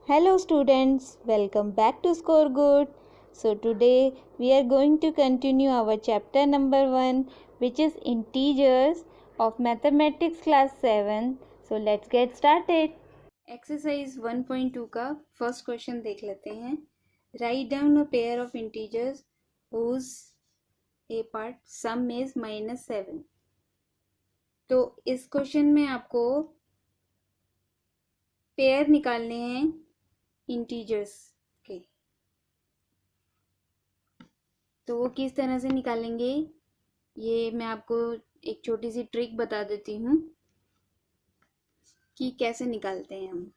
Hello students, welcome back to Score Good. So today we are going to continue our chapter number 1 which is integers of mathematics class 7. So let's get started. Exercise 1.2 का first question देख लेते हैं. Write down a pair of integers whose a part sum is -7. तो इस question में आपको pair निकालने हैं इंटीजर्स के. तो वो किस तरह से निकालेंगे ये मैं आपको एक छोटी सी ट्रिक बता देती हूँ कि कैसे निकालते हैं हम.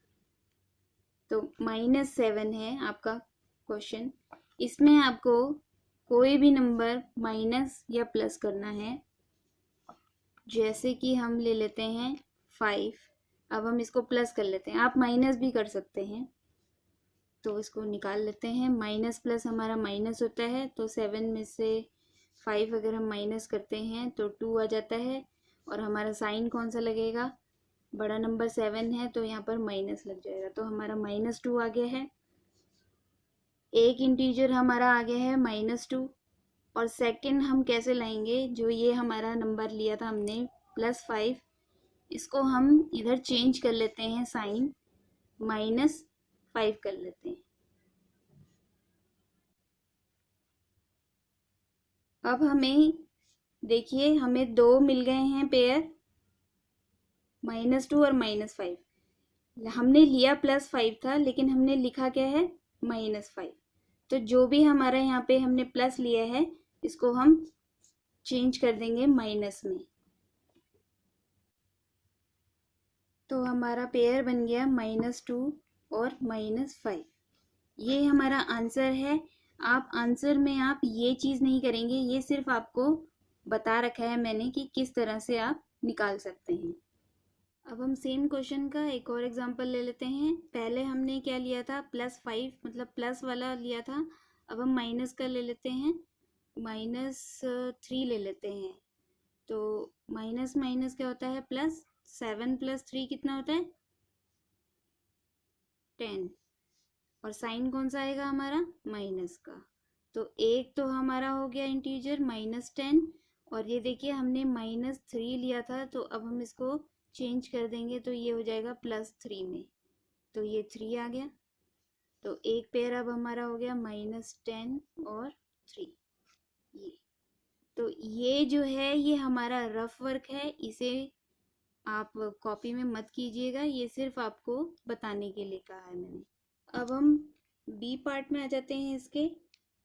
तो -7 है आपका क्वेश्चन. इसमें आपको कोई भी नंबर माइनस या प्लस करना है. जैसे कि हम ले लेते हैं 5. अब हम इसको प्लस कर लेते हैं. आप माइनस भी कर सकते हैं. तो इसको निकाल लेते हैं. माइनस प्लस हमारा माइनस होता है. तो 7 में से 5 अगर हम माइनस करते हैं तो 2 आ जाता है. और हमारा साइन कौन सा लगेगा? बड़ा नंबर 7 है तो यहाँ पर माइनस लग जाएगा. तो हमारा -2 आ गया है. एक इंटीजर हमारा आ गया है -2. और सेकंड हम कैसे लाएंगे? जो ये हमारा नंबर लिया था हमने +5, इसको हम इधर चेंज कर लेते हैं. साइन -5 कर लेते हैं. अब हमें देखिए हमें 2 मिल गए हैं पेयर, -2 और -5. हमने लिया +5 था लेकिन हमने लिखा क्या है? -5. तो जो भी हमारा यहाँ पे हमने प्लस लिया है इसको हम चेंज कर देंगे माइनस में. तो हमारा पेयर बन गया -2 और -5. ये हमारा आंसर है. आप आंसर में आप ये चीज़ नहीं करेंगे. ये सिर्फ आपको बता रखा है मैंने कि किस तरह से आप निकाल सकते हैं. अब हम सेम क्वेश्चन का एक और एग्जांपल ले लेते हैं. पहले हमने क्या लिया था? +5 मतलब प्लस वाला लिया था. अब हम माइनस का ले लेते हैं. -3 ले लेते हैं. तो माइनस माइनस क्या होता है? प्लस. 7 + 3 कितना होता है? 10. और साइन कौन सा आएगा हमारा? माइनस का. तो एक तो हमारा हो गया इंटीजर -10. और ये देखिए हमने -3 लिया था तो अब हम इसको चेंज कर देंगे तो ये हो जाएगा +3 में. तो ये 3 आ गया. तो एक पेयर अब हमारा हो गया -10 और 3. ये तो ये जो है ये हमारा रफ वर्क है. इसे आप कॉपी में मत कीजिएगा. ये सिर्फ आपको बताने के लिए कहा है मैंने. अब हम बी पार्ट में आ जाते हैं इसके.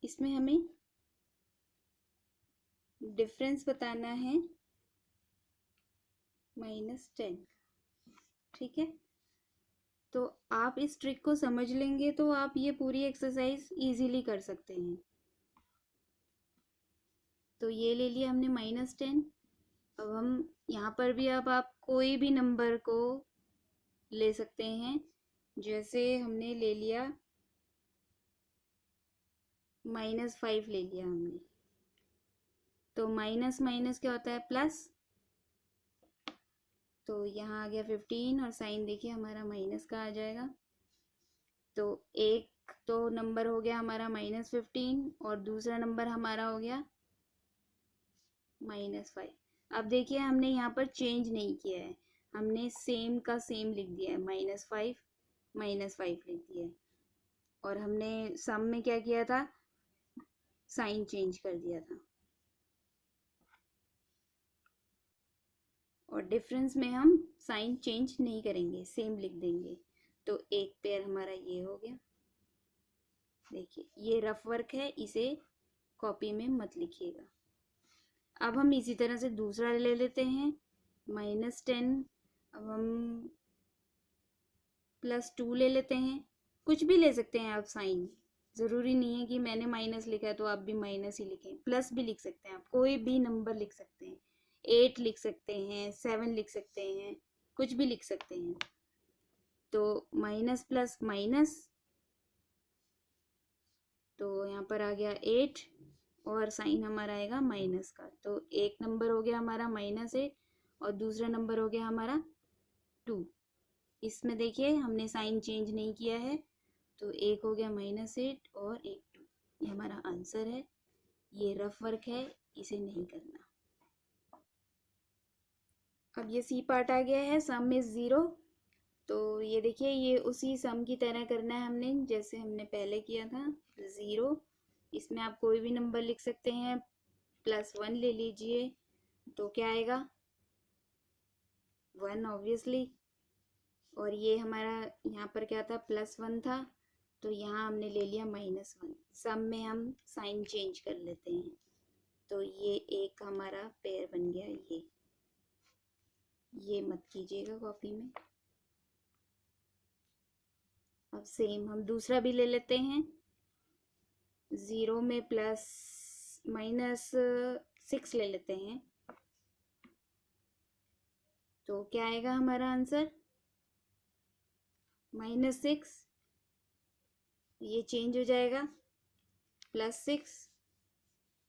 इसमें हमें डिफरेंस बताना है -10. ठीक है. तो आप इस ट्रिक को समझ लेंगे तो आप ये पूरी एक्सरसाइज इजीली कर सकते हैं. तो ये ले लिया हमने -10. अब हम यहाँ पर भी अब आप कोई भी नंबर को ले सकते हैं. जैसे हमने ले लिया -5 ले लिया हमने. तो माइनस माइनस क्या होता है? प्लस. तो यहाँ आ गया 15 और साइन देखिए हमारा माइनस का आ जाएगा. तो एक तो नंबर हो गया हमारा -15 और दूसरा नंबर हमारा हो गया -5. अब देखिए हमने यहाँ पर चेंज नहीं किया है. हमने सेम का सेम लिख दिया है. -5 लिख दिया है. और हमने सम में क्या किया था? साइन चेंज कर दिया था. और डिफरेंस में हम साइन चेंज नहीं करेंगे, सेम लिख देंगे. तो एक पेयर हमारा ये हो गया. देखिए ये रफ वर्क है. इसे कॉपी में मत लिखिएगा. अब हम इसी तरह से दूसरा ले लेते हैं -10. अब हम +2 ले लेते हैं. कुछ भी ले सकते हैं आप साइन. ज़रूरी नहीं है कि मैंने माइनस लिखा है तो आप भी माइनस ही लिखें. प्लस भी लिख सकते हैं. आप कोई भी नंबर लिख सकते हैं. 8 लिख सकते हैं, 7 लिख सकते हैं, कुछ भी लिख सकते हैं. तो माइनस प्लस माइनस. तो यहाँ पर आ गया 8 और साइन हमारा आएगा माइनस का. तो एक नंबर हो गया हमारा -8 और दूसरा नंबर हो गया हमारा 2. इसमें देखिए हमने साइन चेंज नहीं किया है. तो एक हो गया -8 और एक 2, ये हमारा आंसर है। ये रफ वर्क है, इसे नहीं करना। अब ये सी पार्ट आ गया है, सम इज 0। तो ये देखिए, ये उसी सम की तरह करना है हमने, जैसे हमने पहले किया था। 0, इसमें आप कोई भी नंबर लिख सकते हैं, +1 ले लीजिए तो क्या आएगा, 1 ऑब्वियसली। और ये हमारा यहाँ पर क्या था, +1 था, तो यहाँ हमने ले लिया -1। सम में हम साइन चेंज कर लेते हैं, तो ये एक हमारा पेयर बन गया। ये मत कीजिएगा कॉपी में। अब सेम हम दूसरा भी ले लेते हैं। 0 में -6 ले लेते हैं, तो क्या आएगा हमारा आंसर, -6, ये चेंज हो जाएगा +6,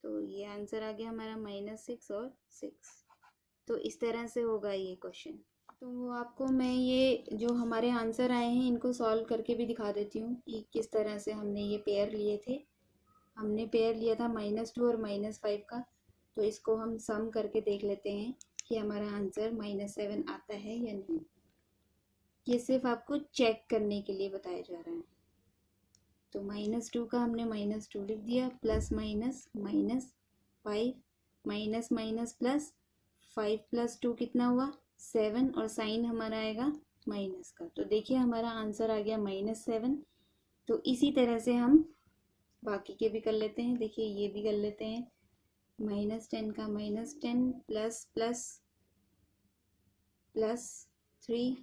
तो ये आंसर आ गया हमारा -6 और 6। तो इस तरह से होगा ये क्वेश्चन। तो आपको मैं ये जो हमारे आंसर आए हैं इनको सॉल्व करके भी दिखा देती हूँ कि किस तरह से हमने ये पेयर लिए थे। हमने पेयर लिया था -2 और -5 का, तो इसको हम सम करके देख लेते हैं कि हमारा आंसर -7 आता है या नहीं। ये सिर्फ आपको चेक करने के लिए बताया जा रहा है। तो -2 का हमने -2 लिख दिया, plus minus -5, minus minus plus, 5 + 2 कितना हुआ, 7, और साइन हमारा आएगा माइनस का। तो देखिए हमारा आंसर आ गया -7। तो इसी तरह से हम बाकी के भी कर लेते हैं। देखिए ये भी कर लेते हैं, -10 का -10 plus plus +3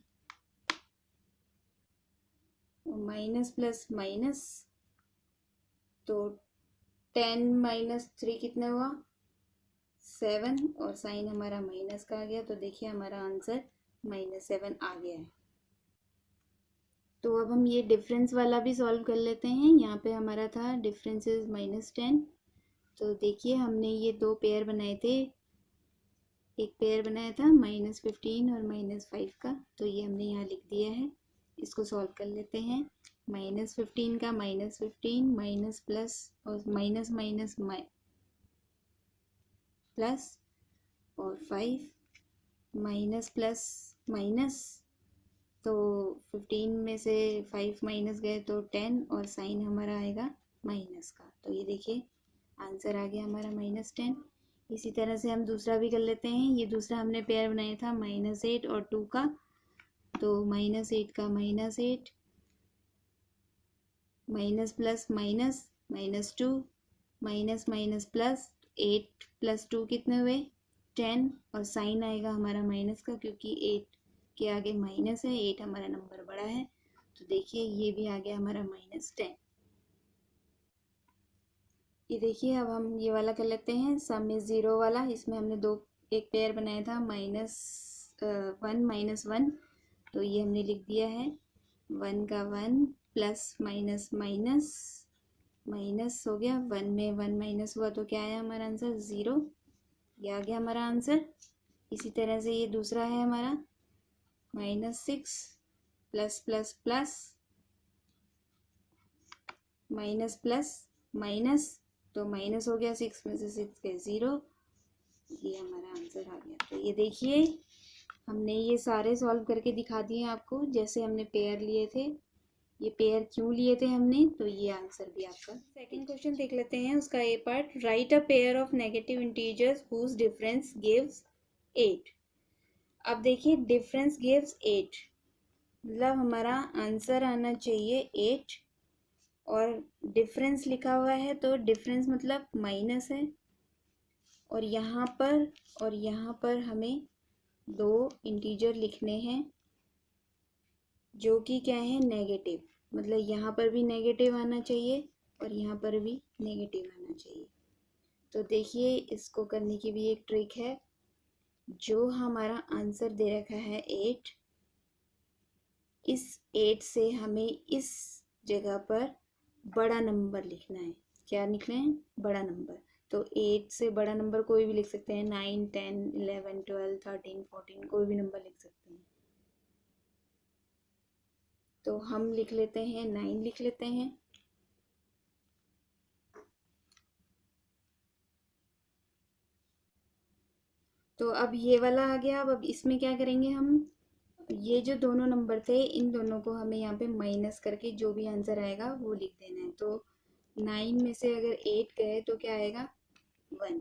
minus plus minus, तो 10 - 3 कितना हुआ, 7, और साइन हमारा माइनस का आ गया। तो देखिए हमारा आंसर -7 आ गया है। तो अब हम ये डिफरेंस वाला भी सॉल्व कर लेते हैं। यहाँ पे हमारा था डिफरेंस इज -10। तो देखिए हमने ये दो पेयर बनाए थे, एक पेयर बनाया था -15 और -5 का, तो ये हमने यहाँ लिख दिया है। इसको सॉल्व कर लेते हैं। -15 का -15 माइनस प्लस और माइनस माइनस प्लस, और 5 माइनस प्लस माइनस, तो 15 में से 5 माइनस गए तो 10, और साइन हमारा आएगा माइनस का। तो ये देखिए आंसर आ गया हमारा -10। इसी तरह से हम दूसरा भी कर लेते हैं। ये दूसरा हमने पेयर बनाया था -8 और 2 का, तो -8 का -8 minus plus minus -2 minus minus plus, 8 + 2 कितने हुए, 10, और साइन आएगा हमारा माइनस का, क्योंकि 8 के आगे माइनस है, 8 हमारा नंबर बड़ा है। तो देखिए ये भी आ गया हमारा -10। ये देखिए अब हम ये वाला कर लेते हैं, सम इज 0 वाला। इसमें हमने एक पेयर बनाया था -1 -1, तो ये हमने लिख दिया है 1 का 1 प्लस माइनस माइनस माइनस हो गया, 1 में 1 माइनस हुआ तो क्या आया हमारा आंसर, 0। ये आ गया हमारा आंसर। इसी तरह से ये दूसरा है हमारा -6 plus plus plus minus plus minus, तो माइनस हो गया, 6 में से 6 गए 0। ये हमारा आंसर आ गया। तो ये देखिए हमने ये सारे सॉल्व करके दिखा दिए आपको, जैसे हमने पेयर लिए थे। ये पेयर क्यों लिए थे हमने, तो ये आंसर भी आपका। सेकंड क्वेश्चन देख लेते हैं, उसका a part, right a pair of negative integers whose difference gives 8। अब देखिए डिफरेंस गिव्स 8, मतलब हमारा आंसर आना चाहिए 8, और डिफरेंस लिखा हुआ है तो डिफरेंस मतलब माइनस है, और यहाँ पर हमें दो इंटीजर लिखने हैं जो कि क्या है, नेगेटिव, मतलब यहाँ पर भी नेगेटिव आना चाहिए और यहाँ पर भी नेगेटिव आना चाहिए। तो देखिए इसको करने की भी एक ट्रिक है। जो हमारा आंसर दे रखा है 8, इस 8 से हमें इस जगह पर बड़ा नंबर लिखना है। क्या लिखना है, बड़ा नंबर। तो 8 से बड़ा नंबर कोई भी लिख सकते हैं, 9 10 11 12 13 14, कोई भी नंबर लिख सकते हैं। तो हम लिख लेते हैं 9 लिख लेते हैं। तो अब ये वाला आ गया। अब इसमें क्या करेंगे हम, ये जो दोनों नंबर थे इन दोनों को हमें यहाँ पे माइनस करके जो भी आंसर आएगा वो लिख देना है। तो 9 में से अगर 8 गए तो क्या आएगा 1।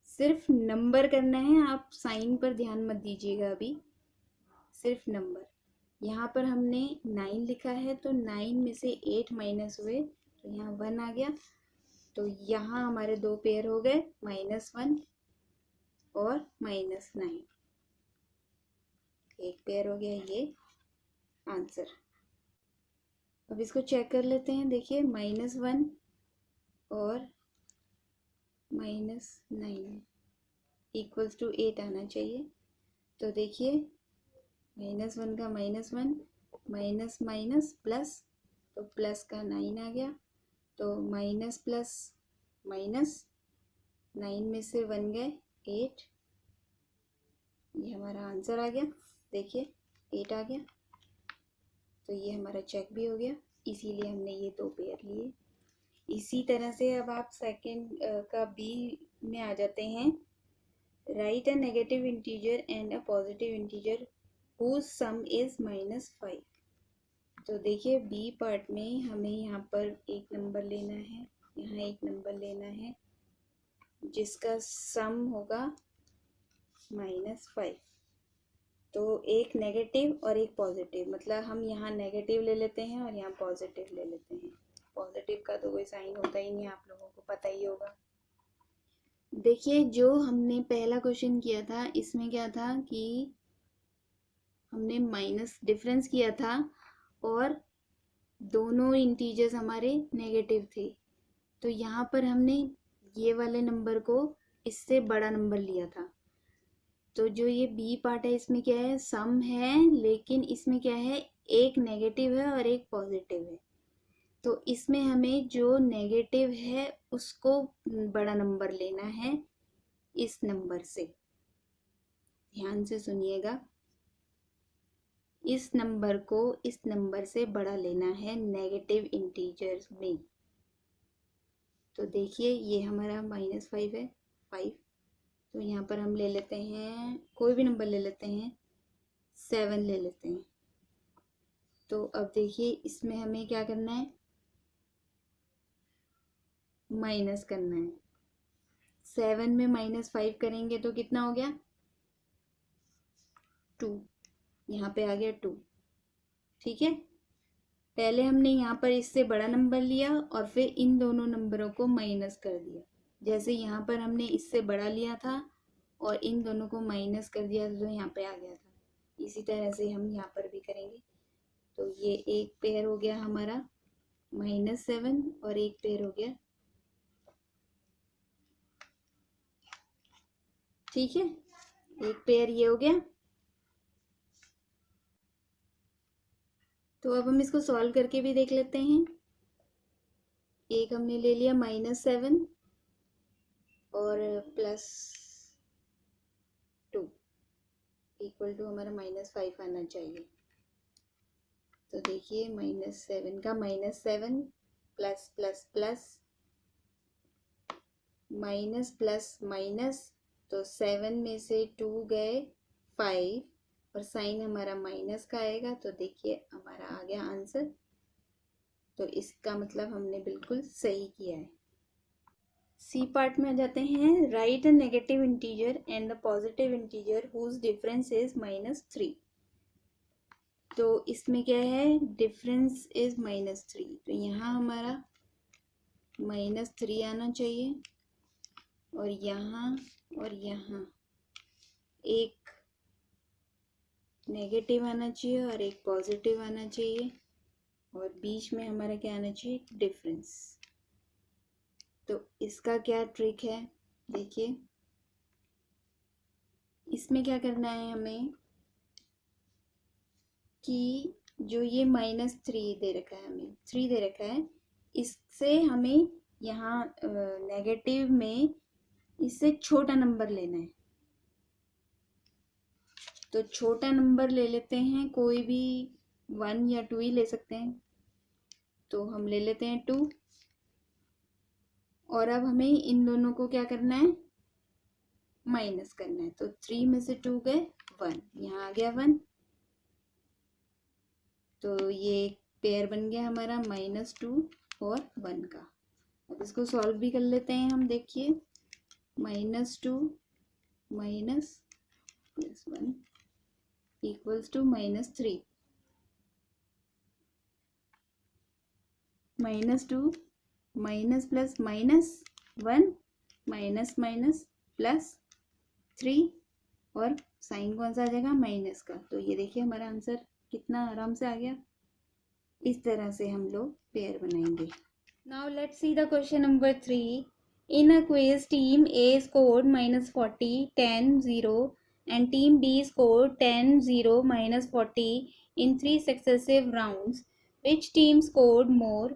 सिर्फ नंबर करना है, आप साइन पर ध्यान मत दीजिएगा अभी, सिर्फ नंबर। यहाँ पर हमने 9 लिखा है तो 9 में से 8 माइनस हुए तो यहाँ 1 आ गया। तो यहाँ हमारे दो पेयर हो गए -1 और -9, एक पेयर हो गया ये आंसर। अब इसको चेक कर लेते हैं। देखिए -1 और -9 इक्वल्स टू 8 आना चाहिए। तो देखिए -1 का -1 माइनस माइनस प्लस, तो प्लस का 9 आ गया। तो माइनस प्लस माइनस, 9 में से 1 गए 8, ये हमारा आंसर आ गया। देखिए 8 आ गया। तो ये हमारा चेक भी हो गया, इसीलिए हमने ये दो पेयर लिए। इसी तरह से अब आप सेकंड का बी में आ जाते हैं। Right a negative integer and a positive integer whose sum is -5। तो देखिए बी पार्ट में हमें यहाँ पर एक नंबर लेना है, यहाँ एक नंबर लेना है जिसका सम होगा -5। तो एक नेगेटिव और एक पॉजिटिव, मतलब हम यहाँ नेगेटिव ले लेते हैं और यहाँ पॉजिटिव ले लेते हैं। पॉजिटिव का तो कोई साइन होता ही नहीं, आप लोगों को पता ही होगा। देखिए जो हमने पहला क्वेश्चन किया था इसमें क्या था कि हमने माइनस डिफरेंस किया था और दोनों इंटीजर्स हमारे नेगेटिव थे। तो यहाँ पर हमने ये वाले नंबर को इससे बड़ा नंबर लिया था। तो जो ये बी पार्ट है इसमें क्या है, सम है, लेकिन इसमें क्या है, एक नेगेटिव है और एक पॉजिटिव है। तो इसमें हमें जो नेगेटिव है उसको बड़ा नंबर लेना है इस नंबर से। ध्यान से सुनिएगा, इस नंबर को इस नंबर से बड़ा लेना है नेगेटिव इंटीजर्स में। तो देखिए ये हमारा -5 है, 5। तो यहाँ पर हम ले लेते हैं, कोई भी नंबर ले लेते हैं, 7 ले लेते हैं। तो अब देखिए इसमें हमें क्या करना है, माइनस करना है। 7 में -5 करेंगे तो कितना हो गया 2, यहाँ पे आ गया 2। ठीक है, पहले हमने यहाँ पर इससे बड़ा नंबर लिया और फिर इन दोनों नंबरों को माइनस कर दिया। जैसे यहाँ पर हमने इससे बड़ा लिया था और इन दोनों को माइनस कर दिया तो यहाँ पे आ गया था। इसी तरह से हम यहाँ पर भी करेंगे। तो ये एक पेयर हो गया हमारा -7 और एक पेयर हो गया, ठीक है, एक पेयर ये हो गया। तो अब हम इसको सॉल्व करके भी देख लेते हैं। एक हमने ले लिया -7 और +2 इक्वल टू हमारा -5 आना चाहिए। तो देखिए -7 का -7 plus plus plus minus plus minus, तो 7 में से 2 गए 5 और साइन हमारा माइनस का आएगा। तो देखिए हमारा आ गया आंसर। तो इसका मतलब हमने बिल्कुल सही किया है। सी पार्ट में आ जाते हैं। Right a negative integer and the positive integer whose difference is -3। तो इसमें क्या है, डिफरेंस इज -3। तो यहाँ हमारा -3 आना चाहिए और यहाँ एक नेगेटिव आना चाहिए और एक पॉजिटिव आना चाहिए और बीच में हमारा क्या आना चाहिए, डिफरेंस। तो इसका क्या ट्रिक है, देखिए इसमें क्या करना है हमें कि जो ये -3 दे रखा है, हमें 3 दे रखा है, इससे हमें यहाँ नेगेटिव में इससे छोटा नंबर लेना है। तो छोटा नंबर ले लेते हैं, कोई भी 1 या 2 ही ले सकते हैं। तो हम ले लेते हैं 2। और अब हमें इन दोनों को क्या करना है, माइनस करना है। तो 3 में से 2 गए 1, यहाँ आ गया 1। तो ये पेयर बन गया हमारा -2 और 1 का। अब इसको सॉल्व भी कर लेते हैं हम। देखिए -2 minus +1 equals to -3। -2 minus plus -1 minus minus +3 और साइन कौन सा आ जाएगा, माइनस का। तो ये देखिए हमारा आंसर कितना आराम से आ गया। इस तरह से हम लोग पेयर बनाएंगे। Now let's see the question number 3। In a quiz, team A scored -40, 10, 0 and team B scored 10, 0, -40 in 3 successive rounds. Which team scored more?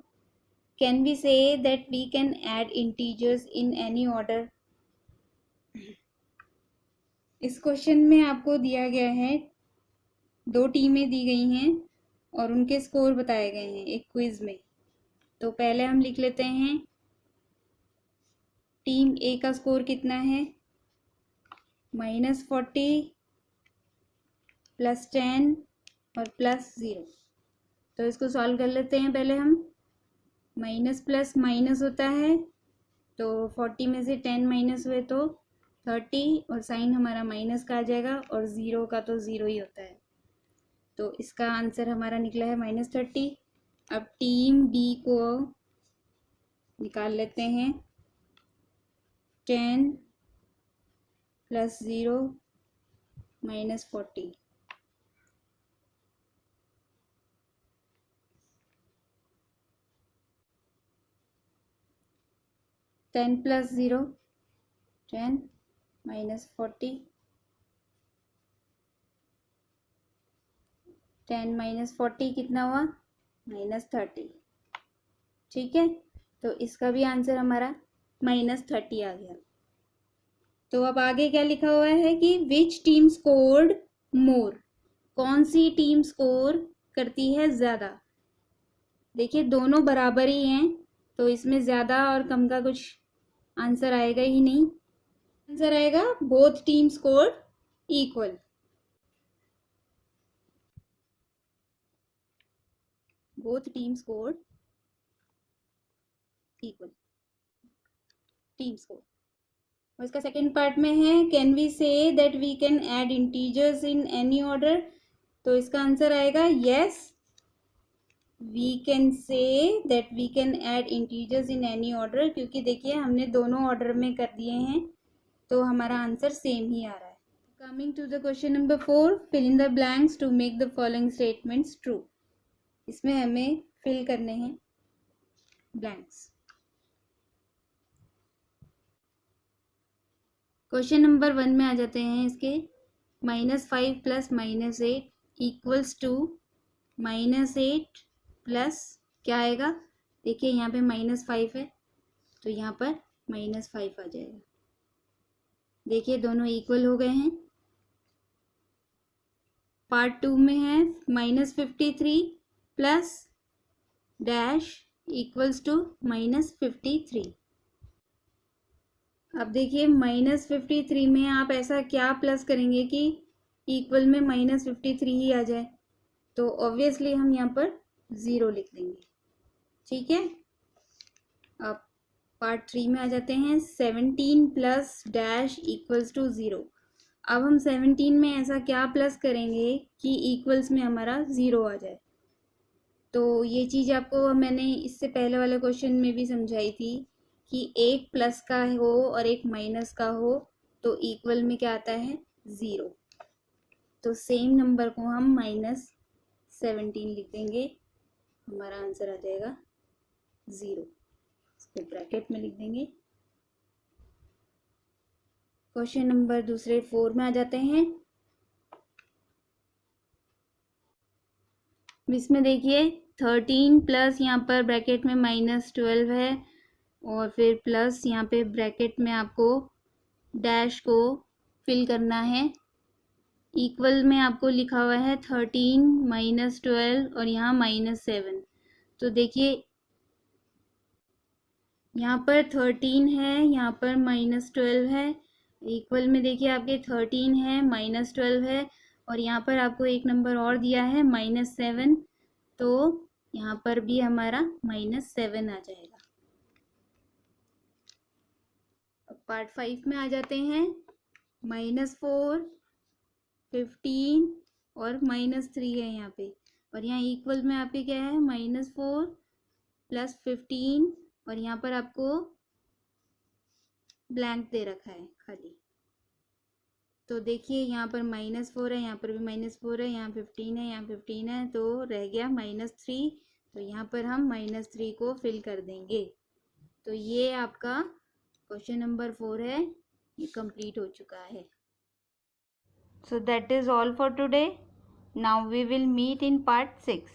Can we say that we can add integers in any order? इस question में आपको दिया गया है, 2 टीमें दी गई हैं और उनके स्कोर बताए गए हैं एक क्विज में। तो पहले हम लिख लेते हैं टीम ए का स्कोर कितना है, -40 +10 और +0। तो इसको सॉल्व कर लेते हैं पहले हम। माइनस प्लस माइनस होता है, तो 40 में से 10 माइनस हुए तो 30 और साइन हमारा माइनस का आ जाएगा और 0 का तो 0 ही होता है। तो इसका आंसर हमारा निकला है -30। अब टीम बी को निकाल लेते हैं। 10 + 0 -40। टेन + 0 10 -40, 10 - 40 कितना हुआ, -30। ठीक है, तो इसका भी आंसर हमारा -30 आ गया। तो अब आगे क्या लिखा हुआ है कि विच टीम स्कोर्ड मोर, कौन सी टीम स्कोर करती है ज़्यादा। देखिए दोनों बराबर ही हैं, तो इसमें ज़्यादा और कम का कुछ आंसर आएगा ही नहीं। आंसर आएगा both team scored equal. Both team scored equal, team score. और इसका सेकेंड पार्ट में है can we say that we can add integers in any order. तो इसका आंसर आएगा yes, we can say that we can add integers in any order, क्योंकि देखिए हमने दोनों ऑर्डर में कर दिए हैं तो हमारा आंसर सेम ही आ रहा है। Coming to the question number 4, fill in the blanks to make the following statements true. इसमें हमें फिल करने हैं ब्लैंक्स। क्वेश्चन नंबर 1 में आ जाते हैं इसके। -5 + -8 इक्वल्स टू -8 प्लस क्या आएगा, देखिए यहाँ पे -5 है तो यहाँ पर -5 आ जाएगा। देखिए दोनों इक्वल हो गए हैं। पार्ट 2 में है -53 प्लस डैश इक्वल्स टू -53। अब देखिए -53 में आप ऐसा क्या प्लस करेंगे कि इक्वल में -53 ही आ जाए। तो ऑब्वियसली हम यहाँ पर 0 लिख देंगे। ठीक है, अब पार्ट 3 में आ जाते हैं। 17 प्लस डैश इक्वल्स टू 0। अब हम 17 में ऐसा क्या प्लस करेंगे कि इक्वल्स में हमारा 0 आ जाए। तो ये चीज़ आपको मैंने इससे पहले वाले क्वेश्चन में भी समझाई थी कि एक प्लस का हो और एक माइनस का हो तो इक्वल में क्या आता है, 0। तो सेम नंबर को हम -17 लिख देंगे, हमारा आंसर आ जाएगा 0। इसको ब्रैकेट में लिख देंगे। क्वेश्चन नंबर दूसरे 4 में आ जाते हैं। इसमें देखिए 13 प्लस यहाँ पर ब्रैकेट में -12 है और फिर प्लस यहाँ पे ब्रैकेट में आपको डैश को फिल करना है इक्वल में आपको लिखा हुआ है 13 माइनस 12 और यहाँ -7। तो देखिए यहाँ पर 13 है, यहाँ पर -12 है। इक्वल में देखिए आपके 13 है, -12 है और यहाँ पर आपको एक नंबर और दिया है -7। तो यहाँ पर भी हमारा -7 आ जाएगा। अब पार्ट 5 में आ जाते हैं। -4, 15 और -3 है यहाँ पे, और यहाँ इक्वल में आपके क्या है -4 + 15 और यहाँ पर आपको ब्लैंक दे रखा है खाली। तो देखिए यहाँ पर -4 है, यहाँ पर भी -4 है, यहाँ 15 है, यहाँ 15 है, तो रह गया -3। तो यहाँ पर हम -3 को फिल कर देंगे। तो ये आपका क्वेश्चन नंबर 4 है, ये कंप्लीट हो चुका है। So that is all for today. Now we will meet in part 6.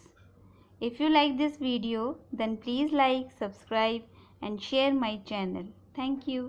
If you like this video, then please like, subscribe and share my channel. Thank you.